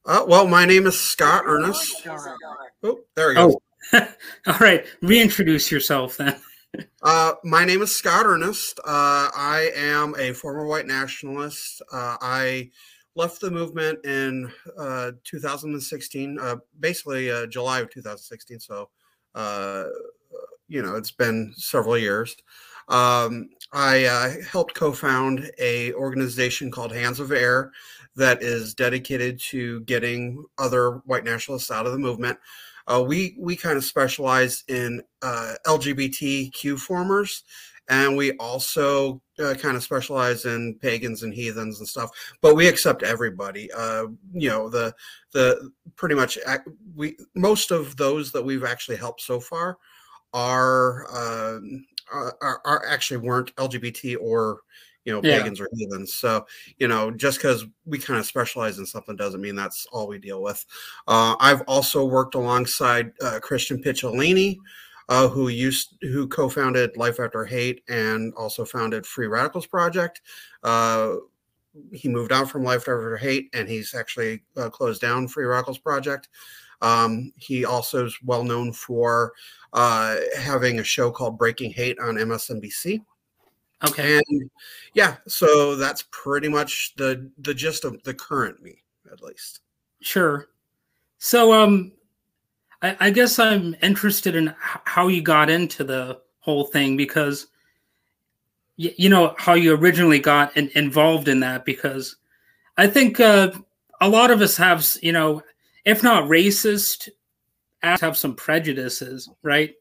Well, my name is Scott Ernest. Oh, there he goes. Oh, all right. Reintroduce yourself then. My name is Scott Ernest. I am a former white nationalist. I left the movement in 2016, basically July of 2016. So, uh, it's been several years. I helped co-found a organization called Hands of Air that is dedicated to getting other white nationalists out of the movement. We kind of specialize in LGBTQ formers, and we also kind of specialize in pagans and heathens and stuff. But we accept everybody. The pretty much we most of those that we've actually helped so far are actually weren't LGBT or Yeah, pagans or heathens. So just because we kind of specialize in something doesn't mean that's all we deal with. I've also worked alongside Christian Picciolini, who co-founded Life After Hate and also founded Free Radicals Project. He moved out from Life After Hate, and he's actually closed down Free Radicals Project. He also is well known for having a show called Breaking Hate on MSNBC. okay. And yeah, so that's pretty much the gist of the current me, at least. Sure. So I guess I'm interested in how you got into the whole thing because you know how you originally got involved in that, because I think a lot of us have, if not racist, have some prejudices, right?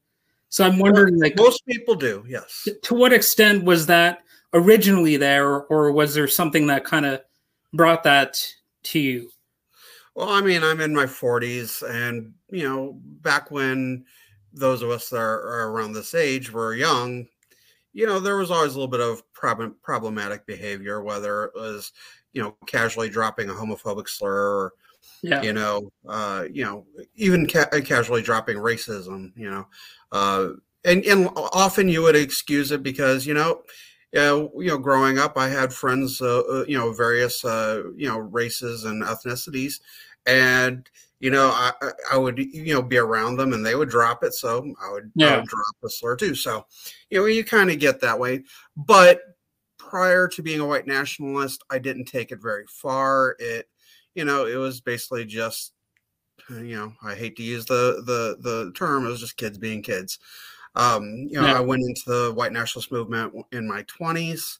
So I'm Well, wondering, like, most people do, yes. to what extent was that originally there, or was there something that kind of brought that to you? Well, I mean, I'm in my 40s, and back when those of us that are around this age were young, there was always a little bit of problematic behavior, whether it was, casually dropping a homophobic slur, or, Yeah, even casually dropping racism, and often you would excuse it because, growing up, I had friends, various, races and ethnicities, and I would be around them, and they would drop it, so I yeah, would drop the slur too. So you kind of get that way. But prior to being a white nationalist, I didn't take it very far. It was basically just I hate to use the term. It was just kids being kids. I yeah. went into the white nationalist movement in my 20s,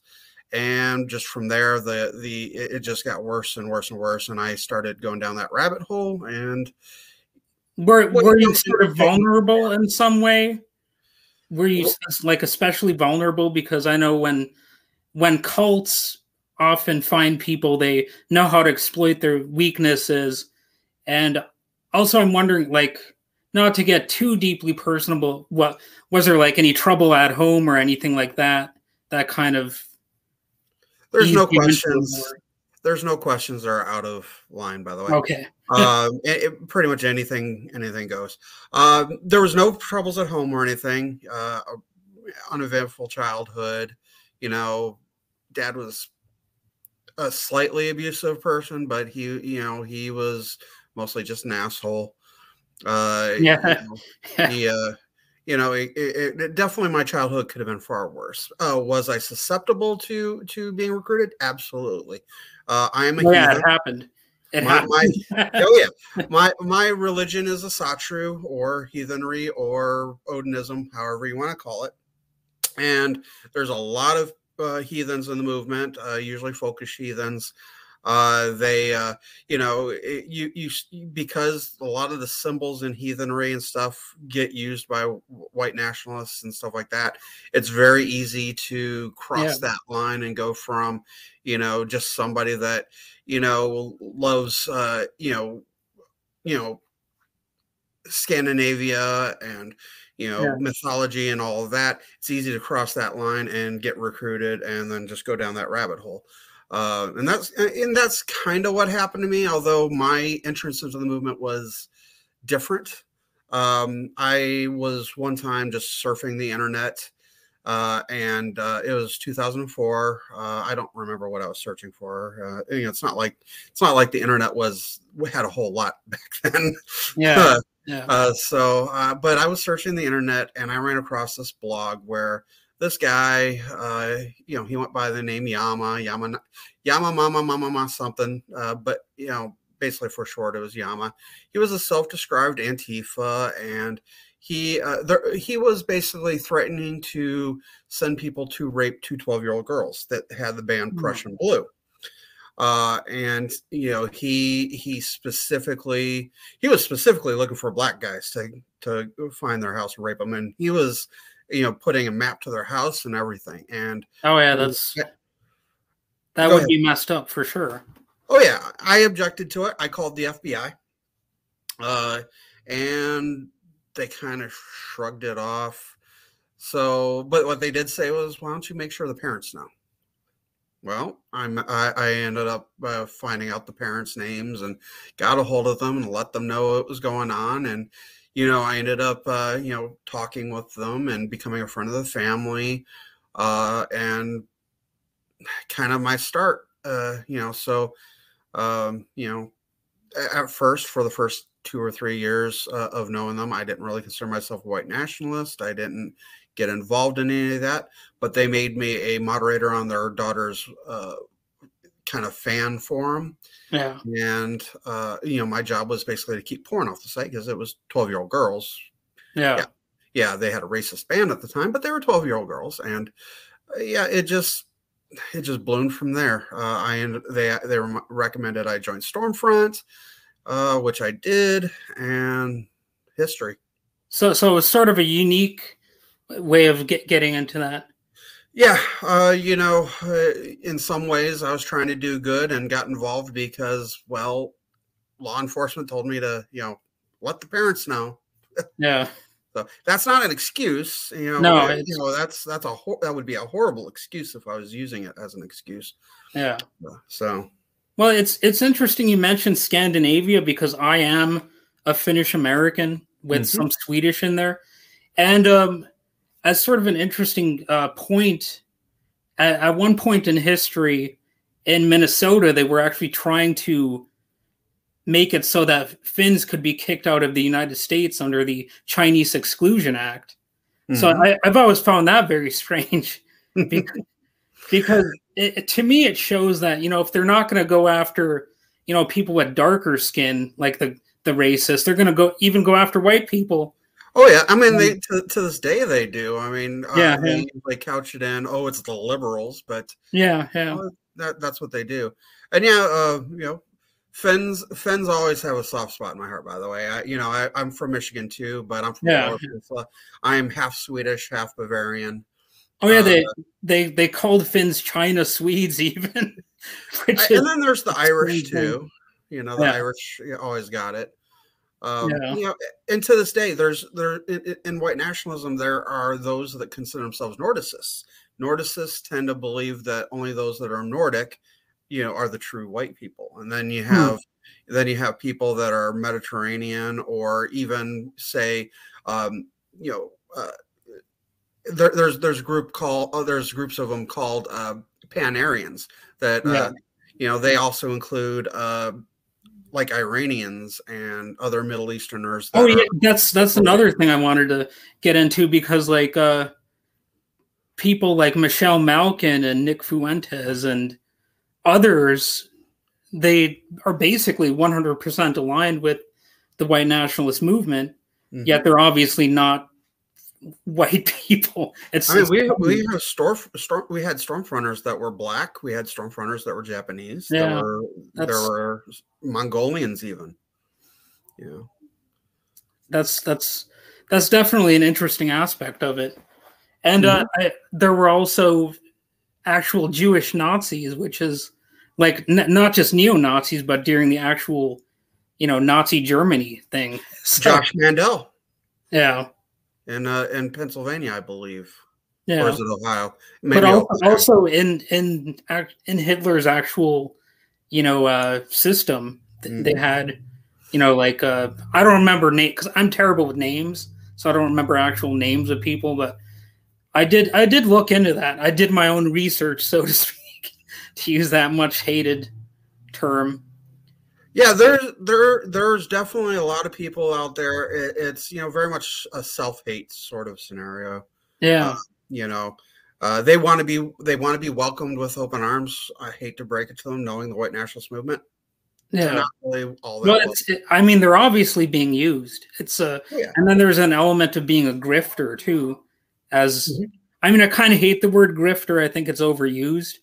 and just from there, it just got worse and worse and worse, and I started going down that rabbit hole. And Were you sort of vulnerable in some way? Were you well, like especially vulnerable? Because I know when cults often find people, they know how to exploit their weaknesses. And also, I'm wondering, like, not to get too deeply personable, what was there like any trouble at home or anything like that? That kind of there's eased no you into it questions. more. There's no questions that are out of line, by the way. Okay. Pretty much anything goes. There was no troubles at home or anything. Uneventful childhood. Dad was a slightly abusive person, but he was mostly just an asshole. Yeah. He, definitely my childhood could have been far worse. Was I susceptible to being recruited? Absolutely. I am a Yeah, it heathen. happened. It My happened. oh yeah, my religion is a satru, or heathenry, or Odinism, however you want to call it. And there's a lot of heathens in the movement, usually folkish heathens. They, because a lot of the symbols in heathenry and stuff get used by white nationalists and stuff like that. It's very easy to Yeah. cross that line and go from, just somebody that, loves, you know, Scandinavia and Yeah. mythology and all of that. It's easy to cross that line and get recruited, and then just go down that rabbit hole. And that's kind of what happened to me. Although my entrance into the movement was different. I was one time just surfing the internet, and it was 2004. I don't remember what I was searching for. It's not like the internet had a whole lot back then. Yeah. Yeah. But I was searching the internet and I ran across this blog where this guy, he went by the name Yama Mama something, but basically for short, it was Yama. He was a self-described Antifa, and he was basically threatening to send people to rape two 12-year-old girls that had the band Prussian Blue. And he was specifically looking for black guys to find their house and rape them, and he was putting a map to their house and everything. And oh yeah, that would be messed up for sure. Oh yeah, I objected to it. I called the FBI, and they kind of shrugged it off. So, but what they did say was, "Why don't you make sure the parents know?" Well, I ended up finding out the parents' names and got a hold of them and let them know what was going on. And I ended up talking with them and becoming a friend of the family, and kind of my start. At first, for the first 2 or 3 years of knowing them, I didn't really consider myself a white nationalist. I didn't get involved in any of that, but they made me a moderator on their daughter's kind of fan forum. Yeah. And, my job was basically to keep porn off the site because it was 12-year-old girls. Yeah. Yeah. They had a racist band at the time, but they were 12-year-old girls. And it just bloomed from there. They recommended I join Stormfront, which I did, and history. So it was sort of a unique way of getting into that. Yeah, in some ways I was trying to do good and got involved because, well, law enforcement told me to, let the parents know. Yeah. So that's not an excuse, No, that would be a horrible excuse if I was using it as an excuse. Yeah. So. Well, it's interesting you mentioned Scandinavia because I am a Finnish American with some Swedish in there, and as sort of an interesting point, at one point in history in Minnesota, they were actually trying to make it so that Finns could be kicked out of the United States under the Chinese Exclusion Act. So I've always found that very strange because to me, it shows that, if they're not going to go after, people with darker skin, like the racists, they're going to go after white people. Oh yeah, I mean, they to this day they do. I mean, they couch it in, it's the liberals, but that's what they do. And Finns always have a soft spot in my heart. By the way, I'm from Michigan too, but I'm from Florida. I am half Swedish, half Bavarian. Oh yeah, they called Finns China Swedes even. And then there's the Irish too. The Irish always got it. And to this day, in white nationalism, there are those that consider themselves Nordicists. Nordicists tend to believe that only those that are Nordic, are the true white people. And then you have people that are Mediterranean, or even say, there's groups of them called Pan-Aryans that they also include like Iranians and other Middle Easterners. That's another thing I wanted to get into, because like people like Michelle Malkin and Nick Fuentes and others, they are basically 100% aligned with the white nationalist movement, yet they're obviously not white people. We had Stormfronters that were black. We had Stormfronters that were Japanese. Yeah, there were Mongolians even. That's definitely an interesting aspect of it. And there were also actual Jewish Nazis, which is like not just neo-Nazis, but during the actual, Nazi Germany thing. So, Josh Mandel. Yeah. In Pennsylvania, I believe. Yeah. Or is it Ohio? Maybe but also in Hitler's actual, system, they had, like I don't remember name because I'm terrible with names, so I don't remember actual names of people. But I did look into that. I did my own research, so to speak, to use that much hated term. Yeah, there's definitely a lot of people out there. It's very much a self hate sort of scenario. Uh, Yeah, you know, they want to be welcomed with open arms. I hate to break it to them, knowing the white nationalist movement, they're yeah. not really all Well, that well. I mean, they're obviously being used. Yeah. And then there's an element of being a grifter too. As Mhm. I mean, I kind of hate the word grifter. I think it's overused,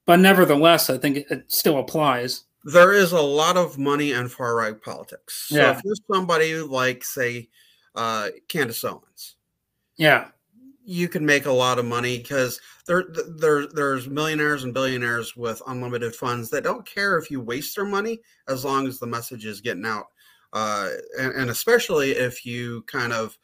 but nevertheless, I think it still applies. There is a lot of money in far right politics. So if Yeah, you're somebody like, say, Candace Owens, yeah. you can make a lot of money because there's millionaires and billionaires with unlimited funds that don't care if you waste their money as long as the message is getting out. And especially if you kind of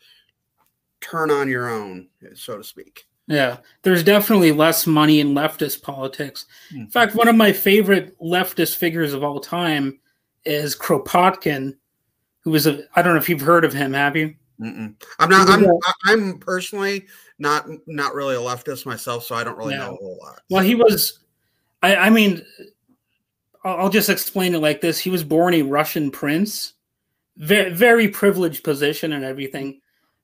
turn on your own, so to speak. Yeah, there's definitely less money in leftist politics. In Mhm. fact, one of my favorite leftist figures of all time is Kropotkin, who was I don't know if you've heard of him, have you? Mm-mm. I'm He not. was I'm personally not really a leftist myself, so I don't really yeah. know a whole lot. Well, he So was. I mean, I'll just explain it like this: he was born a Russian prince, very privileged position and everything,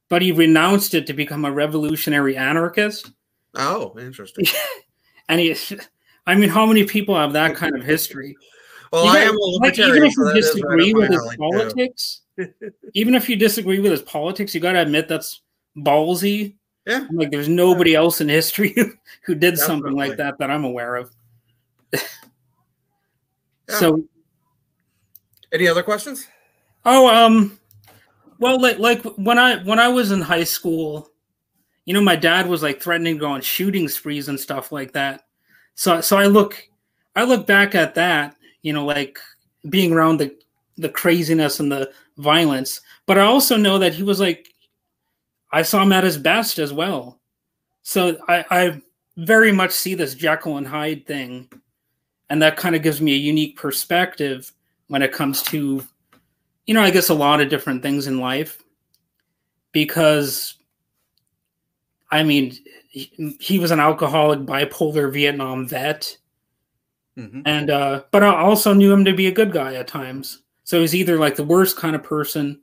but he renounced it to become a revolutionary anarchist. oh, interesting. And he, I mean, how many people have that kind of history? Well, You I got am a like even libertarian, if so you that is right up disagree my with his alley too. politics, even if you disagree with his politics, you got to admit that's ballsy. Yeah, Like, there's nobody else in history who did something like definitely. that I'm aware of. Yeah. So, Any other questions? oh, well, like when I was in high school, my dad was like threatening to go on shooting sprees and stuff like that. So I look back at that, like being around the craziness and the violence. But I also know that he was like I saw him at his best as well. So I very much see this Jekyll and Hyde thing, and that kind of gives me a unique perspective when it comes to, I guess a lot of different things in life. Because I mean, he was an alcoholic, bipolar Vietnam vet, Hmm. and but I also knew him to be a good guy at times. So he's either like the worst kind of person,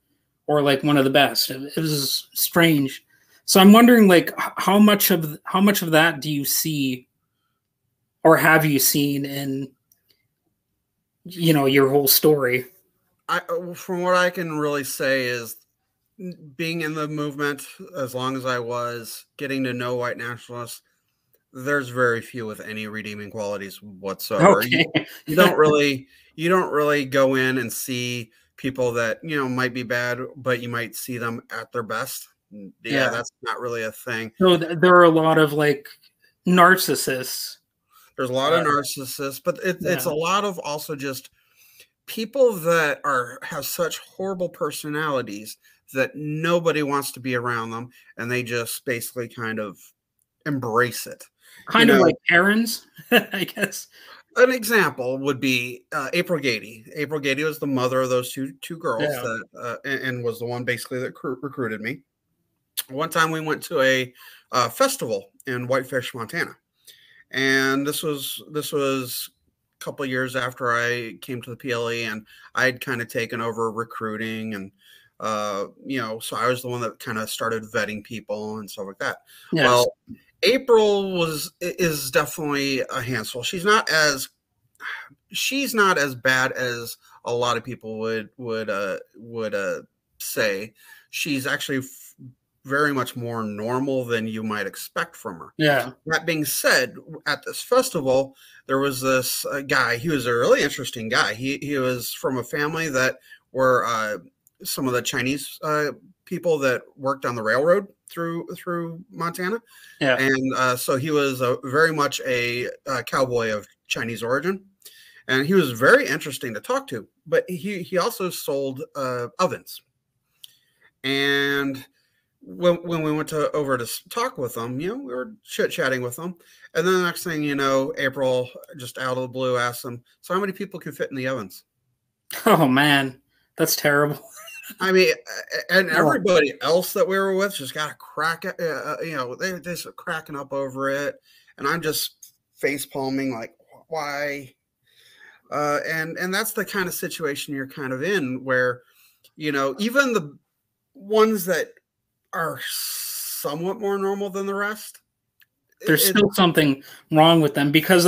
or like one of the best. It was strange. So I'm wondering, like, how much of that do you see, or have you seen in your whole story? From what I can really say is being in the movement as long as I was, getting to know white nationalists, there's very few with any redeeming qualities whatsoever. You, Okay. you don't really you don't really go in and see people that might be bad, but you might see them at their best. Yeah, Yeah. that's not really a thing. So there are a lot of like narcissists. There's a lot Uh, of narcissists, but it's yeah. a lot of also just people that have such horrible personalities that nobody wants to be around them, and they just basically kind of embrace it. You Kind of know, like Karens, I guess. an example would be April Gady. April Gady was the mother of those two girls Yeah. that and was the one basically that recruited me. One time we went to a festival in Whitefish, Montana, and this was a couple of years after I came to the PLE, and I had kind of taken over recruiting, and so I was the one that kind of started vetting people and stuff like that. Yes. Well, April is definitely a handful. She's not as bad as a lot of people would say. She's actually very much more normal than you might expect from her. Yeah. That being said, at this festival, there was this guy. He was a really interesting guy. He was from a family that were some of the Chinese people that worked on the railroad through Montana, Yeah. and so he was very much a cowboy of Chinese origin, and he was very interesting to talk to. But he also sold ovens, and when we went over to talk with them, we were chit chatting with them, and then the next thing you know, April just out of the blue asked them, "So how many people can fit in the ovens?" Oh man, that's terrible. I mean, and Yeah. everybody else that we were with just got a crack. They just cracking up over it, and I'm just face palming like, why? And that's the kind of situation you're kind of in, where even the ones that are somewhat more normal than the rest, There's still something wrong with them because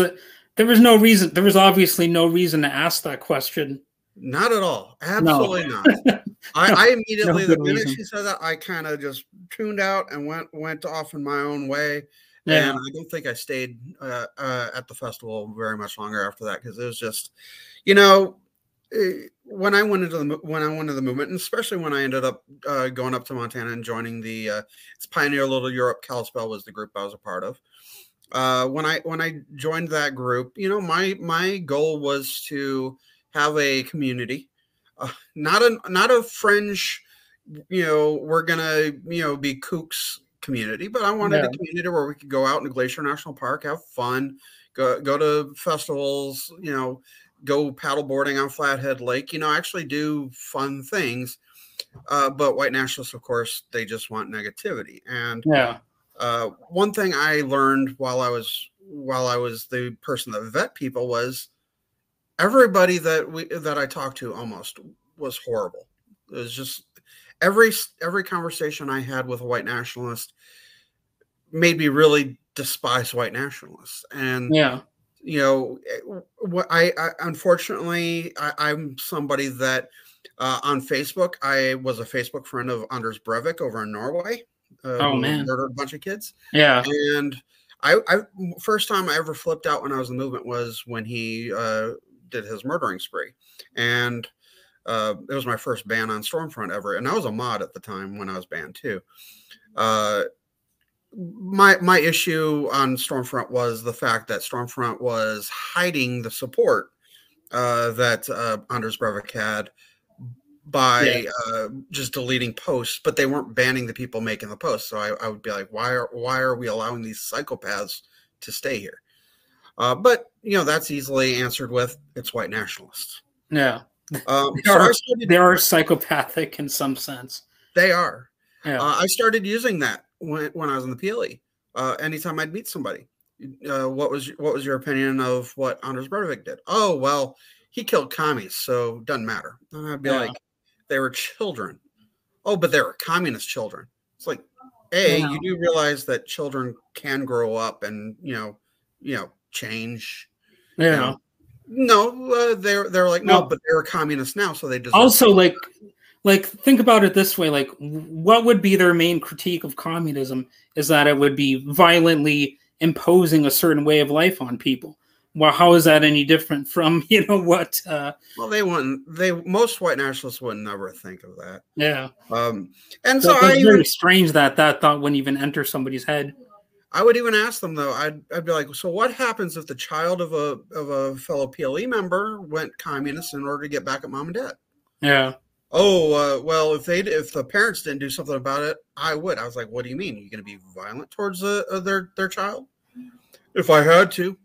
there was no reason. There was obviously no reason to ask that question. Not at all. Absolutely No. not. I No immediately, the good minute reason. she said that, I kind of just tuned out and went off in my own way. Yeah. And I don't think I stayed at the festival very much longer after that, because it was just, when I went into the movement, and especially when I ended up going up to Montana and joining the it's Pioneer Little Europe. Kalispell was the group I was a part of. When I joined that group, my goal was to have a community, not a fringe, we're gonna be kooks community, but I wanted a community where we could go out in Glacier National Park, have fun, go to festivals, go paddleboarding on Flathead Lake, actually do fun things. But white nationalists, of course, they just want negativity. And Yeah. one thing I learned while I was the person that vet people was everybody that I talked to almost was horrible. It was just every conversation I had with a white nationalist made me really despise white nationalists. And Yeah. what I unfortunately I'm somebody that on Facebook, I was a Facebook friend of Anders Breivik over in Norway, Oh who man. murdered a bunch of kids. Yeah. And I first time I ever flipped out when I was in the movement was when he did his murdering spree. And it was my first ban on Stormfront ever. And I was a mod at the time when I was banned too. My issue on Stormfront was the fact that Stormfront was hiding the support that Anders Breivik had by just deleting posts, but they weren't banning the people making the posts. So I would be like, why are we allowing these psychopaths to stay here? But that's easily answered with it's white nationalists. Yeah. They are psychopathic in some sense. They are. Yeah. I started using that when I was in the PLE. Anytime I'd meet somebody, what was your opinion of what Anders Breivik did? Oh, well, he killed commies, so it doesn't matter. And I'd be like, they were children. Oh, but they were communist children. It's like, you do realize that children can grow up and change. Yeah. No, they're like, no, but they're communists now, so they deserve. Also, like think about it this way: like, what would be their main critique of communism is that it would be violently imposing a certain way of life on people. Well, how is that any different from what? Well, they wouldn't. Most white nationalists would never think of that. Yeah. And so it's very strange that thought wouldn't even enter somebody's head. I would even ask them though. I'd be like, so what happens if the child of a fellow PLE member went communist in order to get back at mom and dad? Yeah. Oh, well, if the parents didn't do something about it, I would. I was like, what do you mean? Are you going to be violent towards their child? If I had to.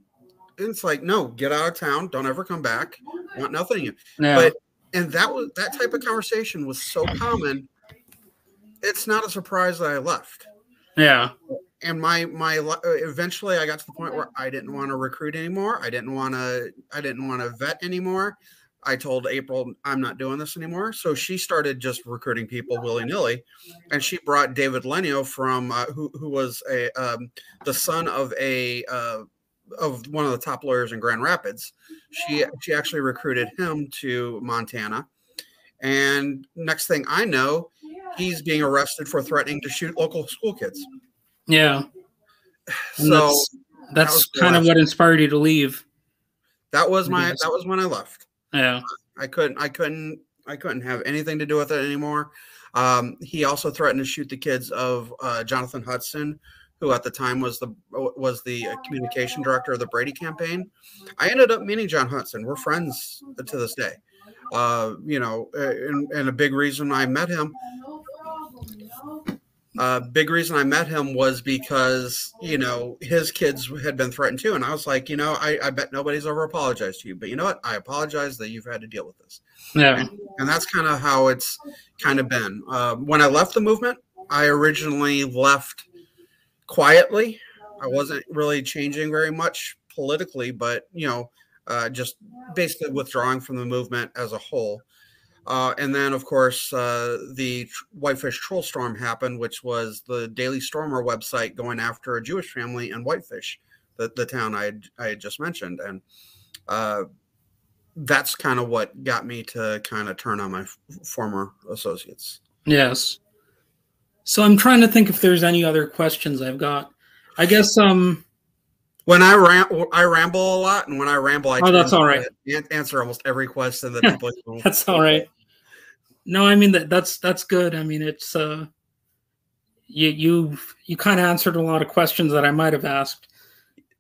It's like, no, get out of town. Don't ever come back. I want nothing of you. Yeah. And that type of conversation was so common. It's not a surprise that I left. Yeah. And my eventually I got to the point where I didn't want to recruit anymore. I didn't want to vet anymore. I told April I'm not doing this anymore. So she started just recruiting people willy-nilly, and she brought David Lenio from who was the son of of one of the top lawyers in Grand Rapids. She actually recruited him to Montana, and next thing I know, he's being arrested for threatening to shoot local school kids. Yeah. And so that's kind of what inspired you to leave. That was when I left. Yeah. I couldn't have anything to do with it anymore. He also threatened to shoot the kids of Jonathan Hudson, who at the time was the communication director of the Brady campaign. I ended up meeting John Hudson. We're friends to this day. And a big reason I met him. Big reason I met him was because, his kids had been threatened too. And I was like, I bet nobody's ever apologized to you, but you know what? I apologize that you've had to deal with this. Yeah. And that's kind of how it's kind of been. When I left the movement, I originally left quietly. I wasn't really changing very much politically, but, just basically withdrawing from the movement as a whole. And then, of course, the Whitefish Troll Storm happened, which was the Daily Stormer website going after a Jewish family in Whitefish, the town I had just mentioned. And that's kind of what got me to kind of turn on my former associates. Yes. So I'm trying to think if there's any other questions I've got. I guess when I ramble a lot, and when I ramble, I that's all right. Answer almost every question that people. That's all right. No, I mean that's good. I mean it's you kind of answered a lot of questions that I might have asked.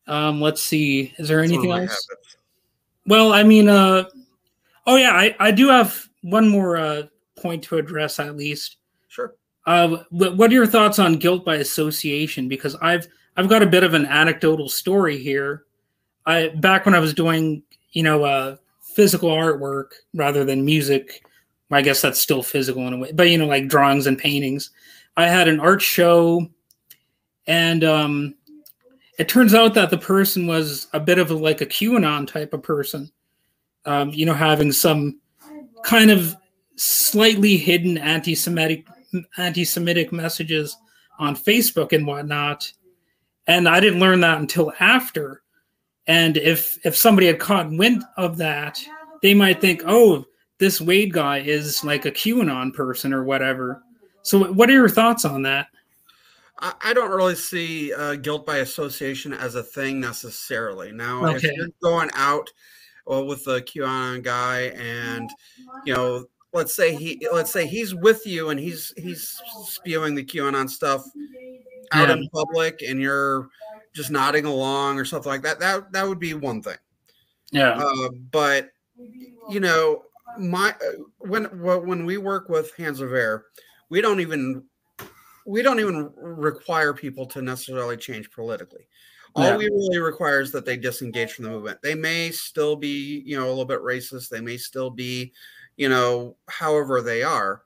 Let's see. Is there anything else? Well, I mean, oh yeah, I do have one more point to address at least. Sure. What are your thoughts on guilt by association? Because I've got a bit of an anecdotal story here. Back when I was doing, physical artwork rather than music, I guess that's still physical in a way, but like drawings and paintings. I had an art show, and it turns out that the person was a bit of like a QAnon type of person, having some kind of slightly hidden anti-Semitic messages on Facebook and whatnot. And I didn't learn that until after. And if somebody had caught wind of that, they might think, oh, this Wade guy is like a QAnon person or whatever. So what are your thoughts on that? I don't really see guilt by association as a thing necessarily. Now, okay. If you're going out with the QAnon guy and, let's say he's with you and he's spewing the QAnon stuff out in public and you're just nodding along or something like that, that would be one thing. Yeah. But when we work with Hands of Air, we don't even require people to necessarily change politically. All we really require is that they disengage from the movement. They may still be, a little bit racist. They may still be, however they are,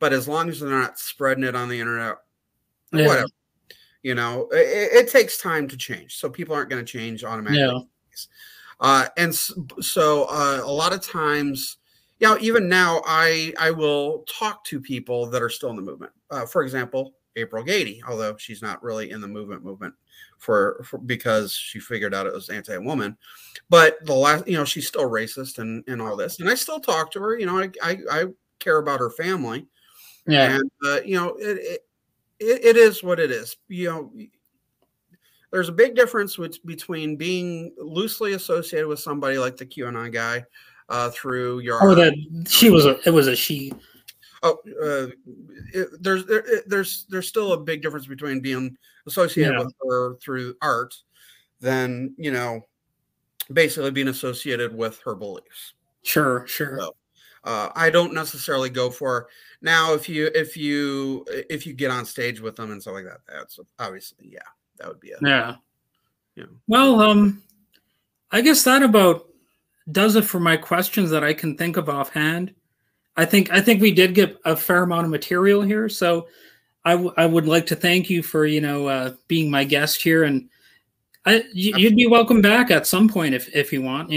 but as long as they're not spreading it on the internet, whatever. It takes time to change. So people aren't going to change automatically. And so a lot of times, even now, I will talk to people that are still in the movement. For example, April Gady, although she's not really in the movement for because she figured out it was anti-woman. But the last, she's still racist and all this. And I still talk to her. I care about her family. Yeah. And, it is what it is. There's a big difference between being loosely associated with somebody like the QAnon guy through your. Oh, it was a she. Oh, there's still a big difference between being associated with her through art than basically being associated with her beliefs. Sure. So, I don't necessarily go for now. If you get on stage with them and stuff like that, that's obviously that would be Well, I guess that about does it for my questions that I can think of offhand. I think we did get a fair amount of material here, so I would like to thank you for being my guest here, and you'd be welcome back at some point if you want.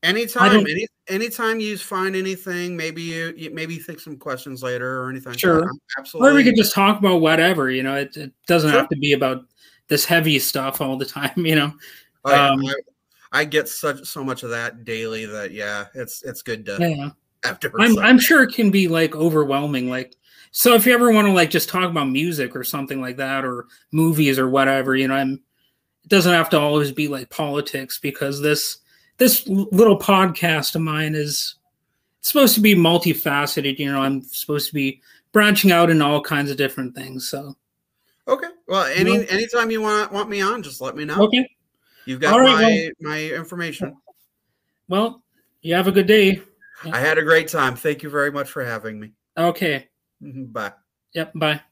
Anytime, anytime you find anything, maybe you think some questions later or anything. Sure, absolutely. Or we could just talk about whatever. It doesn't have to be about this heavy stuff all the time. I get so much of that daily that it's good to. Yeah. I'm sure it can be like overwhelming. Like, so if you ever want to like just talk about music or something like that, or movies or whatever, it doesn't have to always be like politics, because this little podcast of mine is supposed to be multifaceted. I'm supposed to be branching out in all kinds of different things. So, okay. Well, anytime you want me on, just let me know. Okay. You've got my information. Well, you have a good day. I had a great time. Thank you very much for having me. Okay. Bye. Yep. Bye.